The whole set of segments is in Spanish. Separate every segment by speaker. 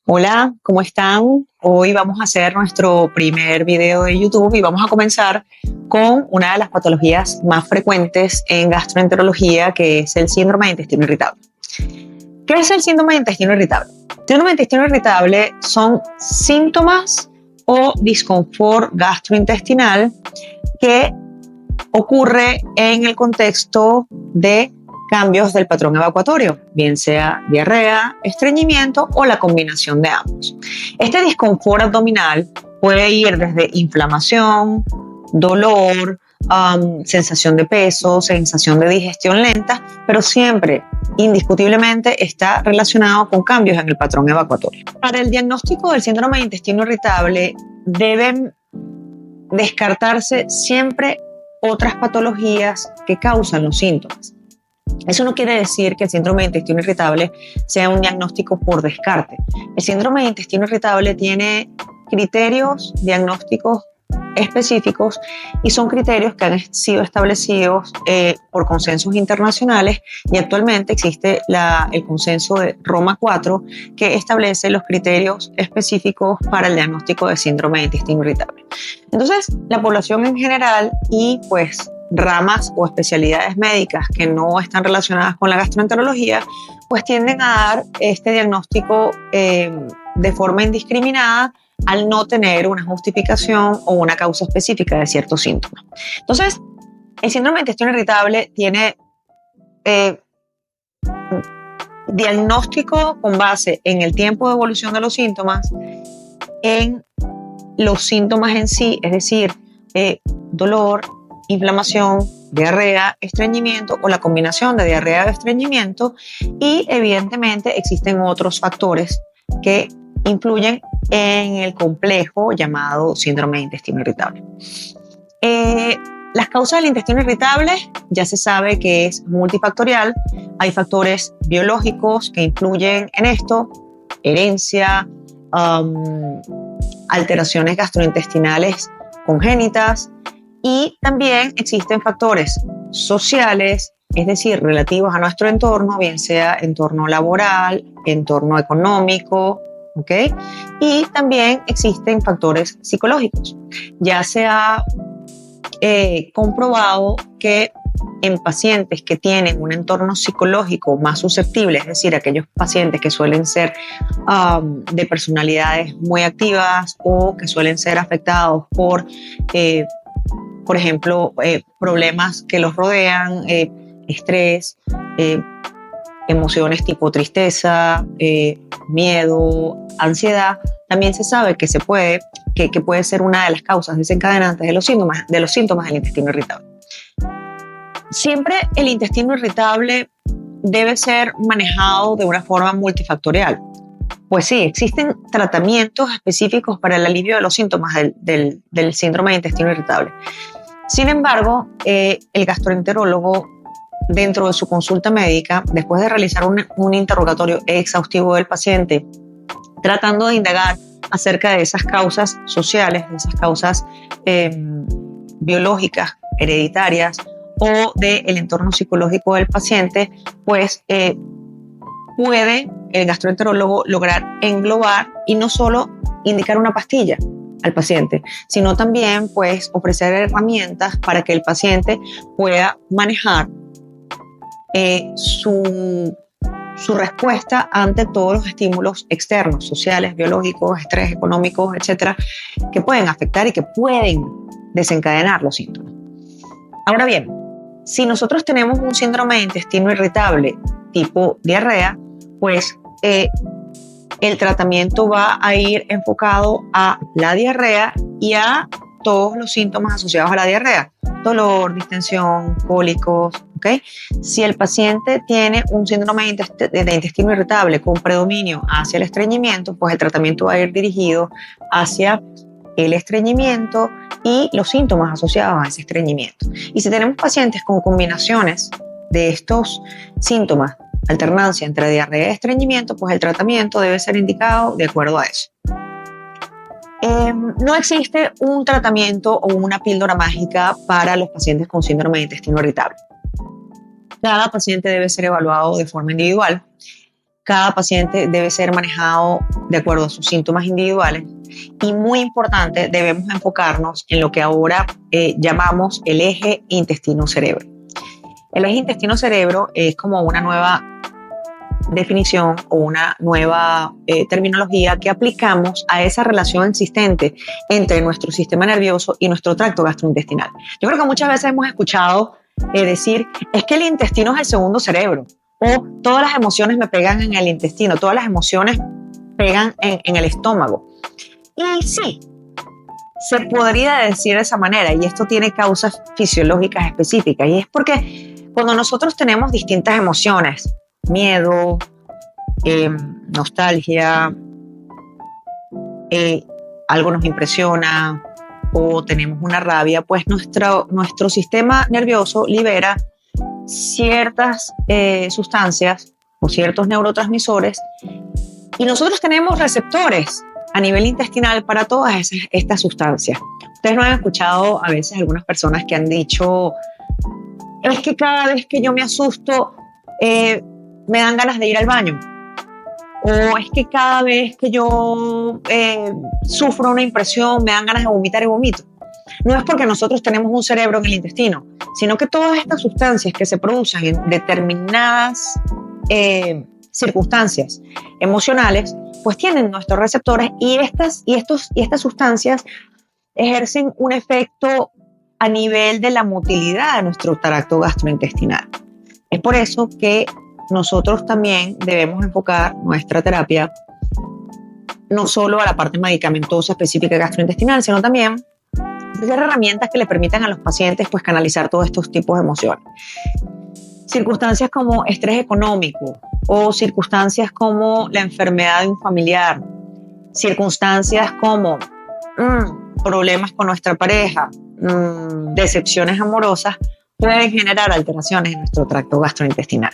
Speaker 1: Hola, ¿cómo están? Hoy vamos a hacer nuestro primer video de YouTube y vamos a comenzar con una de las patologías más frecuentes en gastroenterología, que es el síndrome de intestino irritable. ¿Qué es el síndrome de intestino irritable? El síndrome de intestino irritable son síntomas o disconfort gastrointestinal que ocurre en el contexto de cambios del patrón evacuatorio, bien sea diarrea, estreñimiento o la combinación de ambos. Este disconfort abdominal puede ir desde inflamación, dolor, sensación de peso, sensación de digestión lenta, pero siempre, indiscutiblemente, está relacionado con cambios en el patrón evacuatorio. Para el diagnóstico del síndrome de intestino irritable deben descartarse siempre otras patologías que causan los síntomas. Eso no quiere decir que el síndrome de intestino irritable sea un diagnóstico por descarte. El síndrome de intestino irritable tiene criterios diagnósticos específicos y son criterios que han sido establecidos por consensos internacionales, y actualmente existe el consenso de Roma 4 que establece los criterios específicos para el diagnóstico de síndrome de intestino irritable. Entonces, la población en general y pues ramas o especialidades médicas que no están relacionadas con la gastroenterología, pues tienden a dar este diagnóstico de forma indiscriminada al no tener una justificación o una causa específica de ciertos síntomas. Entonces, el síndrome de intestino irritable tiene diagnóstico con base en el tiempo de evolución de los síntomas, en los síntomas en sí, es decir, dolor, inflamación, diarrea, estreñimiento o la combinación de diarrea y estreñimiento, y evidentemente existen otros factores que influyen en el complejo llamado síndrome de intestino irritable. Las causas del intestino irritable ya se sabe que es multifactorial. Hay factores biológicos que influyen en esto, herencia, alteraciones gastrointestinales congénitas, y también existen factores sociales, es decir, relativos a nuestro entorno, bien sea entorno laboral, entorno económico, ¿ok? Y también existen factores psicológicos. Ya se ha comprobado que en pacientes que tienen un entorno psicológico más susceptible, es decir, aquellos pacientes que suelen ser de personalidades muy activas o que suelen ser afectados por ejemplo, problemas que los rodean, estrés, emociones tipo tristeza, miedo, ansiedad, también se sabe que puede ser una de las causas desencadenantes de los síntomas del intestino irritable. Siempre el intestino irritable debe ser manejado de una forma multifactorial. Pues sí, existen tratamientos específicos para el alivio de los síntomas del síndrome de intestino irritable. Sin embargo, el gastroenterólogo, dentro de su consulta médica, después de realizar un interrogatorio exhaustivo del paciente, tratando de indagar acerca de esas causas sociales, de esas causas biológicas, hereditarias, o del entorno psicológico del paciente, pues puede el gastroenterólogo lograr englobar y no solo indicar una pastilla al paciente, sino también pues ofrecer herramientas para que el paciente pueda manejar su respuesta ante todos los estímulos externos, sociales, biológicos, estrés, económicos, etcétera, que pueden afectar y que pueden desencadenar los síntomas. Ahora bien, si nosotros tenemos un síndrome de intestino irritable tipo diarrea, pues el tratamiento va a ir enfocado a la diarrea y a todos los síntomas asociados a la diarrea: dolor, distensión, cólicos, ¿ok? Si el paciente tiene un síndrome de intestino irritable con predominio hacia el estreñimiento, pues el tratamiento va a ir dirigido hacia el estreñimiento y los síntomas asociados a ese estreñimiento. Y si tenemos pacientes con combinaciones de estos síntomas, alternancia entre diarrea y estreñimiento, pues el tratamiento debe ser indicado de acuerdo a eso. No existe un tratamiento o una píldora mágica para los pacientes con síndrome de intestino irritable. Cada paciente debe ser evaluado de forma individual. Cada paciente debe ser manejado de acuerdo a sus síntomas individuales y, muy importante, debemos enfocarnos en lo que ahora llamamos el eje intestino-cerebro. El eje intestino-cerebro es como una nueva definición o una nueva terminología que aplicamos a esa relación existente entre nuestro sistema nervioso y nuestro tracto gastrointestinal. Yo creo que muchas veces hemos escuchado decir, es que el intestino es el segundo cerebro, o todas las emociones me pegan en el intestino, todas las emociones pegan en el estómago. Y sí, se podría decir de esa manera, y esto tiene causas fisiológicas específicas, y es porque cuando nosotros tenemos distintas emociones, miedo, nostalgia, algo nos impresiona o tenemos una rabia, pues nuestro sistema nervioso libera ciertas sustancias o ciertos neurotransmisores, y nosotros tenemos receptores a nivel intestinal para todas estas sustancias. Ustedes no han escuchado a veces algunas personas que han dicho, es que cada vez que yo me asusto me dan ganas de ir al baño, o es que cada vez que yo sufro una impresión me dan ganas de vomitar y vomito. No es porque nosotros tenemos un cerebro en el intestino, sino que todas estas sustancias que se producen en determinadas circunstancias emocionales, pues tienen nuestros receptores, y estas sustancias ejercen un efecto a nivel de la motilidad de nuestro tracto gastrointestinal. Es por eso que nosotros también debemos enfocar nuestra terapia no solo a la parte medicamentosa específica gastrointestinal, sino también ofrecer herramientas que le permitan a los pacientes pues canalizar todos estos tipos de emociones. Circunstancias como estrés económico, o circunstancias como la enfermedad de un familiar, circunstancias como problemas con nuestra pareja, decepciones amorosas, pueden generar alteraciones en nuestro tracto gastrointestinal.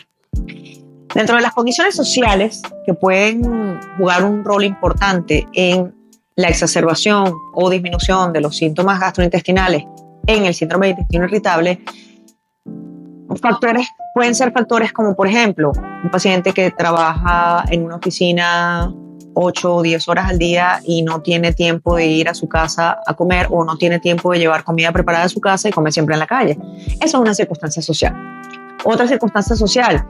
Speaker 1: Dentro de las condiciones sociales que pueden jugar un rol importante en la exacerbación o disminución de los síntomas gastrointestinales en el síndrome de intestino irritable, pueden ser factores como, por ejemplo, un paciente que trabaja en una oficina 8 o 10 horas al día y no tiene tiempo de ir a su casa a comer, o no tiene tiempo de llevar comida preparada a su casa y come siempre en la calle. Eso es una circunstancia social. Otra circunstancia social,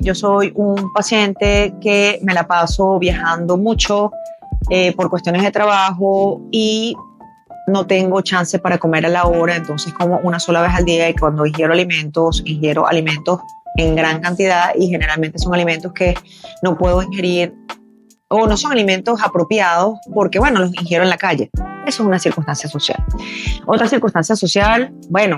Speaker 1: yo soy un paciente que me la paso viajando mucho por cuestiones de trabajo y no tengo chance para comer a la hora, entonces como una sola vez al día, y cuando ingiero alimentos en gran cantidad, y generalmente son alimentos que no puedo ingerir o no son alimentos apropiados porque, bueno, los ingiero en la calle. Eso es una circunstancia social. Otra circunstancia social, bueno,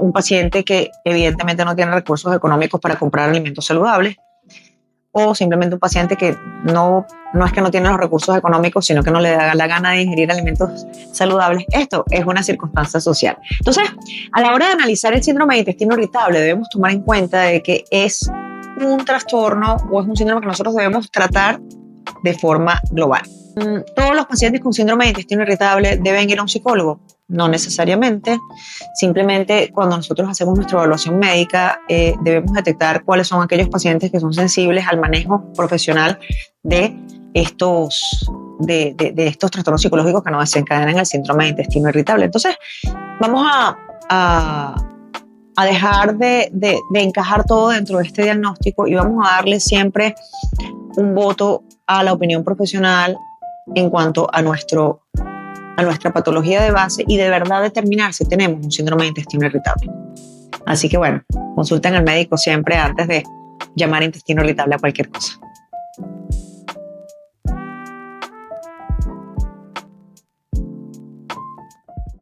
Speaker 1: un paciente que evidentemente no tiene recursos económicos para comprar alimentos saludables, o simplemente un paciente que no es que no tiene los recursos económicos, sino que no le da la gana de ingerir alimentos saludables. Esto es una circunstancia social. Entonces, a la hora de analizar el síndrome de intestino irritable, debemos tomar en cuenta de que es un trastorno o es un síndrome que nosotros debemos tratar de forma global. ¿Todos los pacientes con síndrome de intestino irritable deben ir a un psicólogo? No necesariamente. Simplemente cuando nosotros hacemos nuestra evaluación médica, debemos detectar cuáles son aquellos pacientes que son sensibles al manejo profesional de estos trastornos psicológicos que nos desencadenan el síndrome de intestino irritable. Entonces, vamos a dejar de encajar todo dentro de este diagnóstico, y vamos a darle siempre un voto a la opinión profesional en cuanto a nuestra patología de base, y de verdad determinar si tenemos un síndrome de intestino irritable. Así que bueno, consulten al médico siempre antes de llamar intestino irritable a cualquier cosa.